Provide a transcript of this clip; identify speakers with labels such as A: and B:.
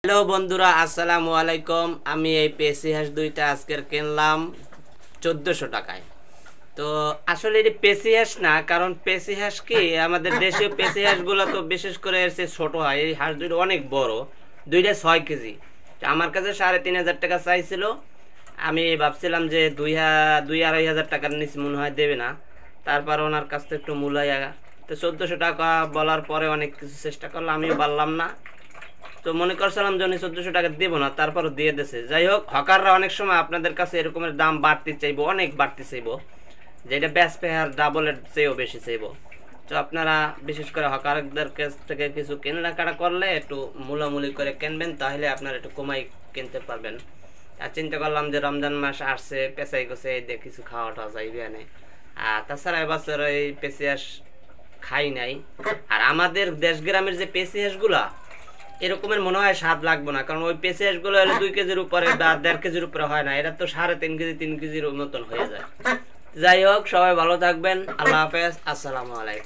A: Hello বন্ধুরা, আসসালামু আলাইকুম। আমি এই পেসি হাঁস দুইটা আজকের কিনলাম 1400 টাকায়। তো আসলে এটি পেসি হাঁস না, কারণ পেসি হাঁস কি আমাদের দেশীয় পেসি হাঁসগুলো তো বিশেষ করে এর চেয়ে ছোট হয়। এই হাঁস দুইটা অনেক বড়, দুইটা 6 কেজি। তো আমার কাছে 3500 টাকা চাইছিল। আমি ভাবছিলাম যে 2-2.5 হাজার টাকার নিচে মনে হয় দেবে না। তারপর ওনার কাছ থেকে একটু মূল্যায়, তো 1400 টাকা বলার পরে অনেক কিছু চেষ্টা করলাম, আমিও পারলাম না। তো মনে করছিলাম যে উনি 1400 টাকা দেবো না, তারপরও দিয়ে দিয়েছে। যাই হোক, হকাররা অনেক সময় আপনাদের কাছে এরকমের দাম বাড়তি চাইবো, অনেক বাড়তি চাইবো, যেটা ব্যাস পেয়ার ডাবলের চেয়েও বেশি চাইবো। তো আপনারা বিশেষ করে হকারদের কাছ থেকে কিছু কেনাকাটা করলে একটু মূলামূলি করে কিনবেন, তাহলে আপনারা একটু কমাই কিনতে পারবেন। আর চিন্তা করলাম যে রমজান মাস আসছে, পেঁচাই গোছে দিয়ে কিছু খাওয়া টাওয়া যাইবে না। আর তাছাড়া এবছর এই পেঁচিয়াস খাই নাই। আর আমাদের দেশ গ্রামের যে পেঁচিয়াসগুলা এরকমের মনে হয় স্বাদ লাগবে না, কারণ ওই পেঁচিয়াস গুলো হলে 2 কেজির উপরে বা 1.5 কেজির উপরে হয় না, এটা তো 3.5 কেজি 3 কেজির মতন হয়ে যায়। যাই হোক, সবাই ভালো থাকবেন। আল্লাহ হাফেজ, আসসালামু আলাইকুম।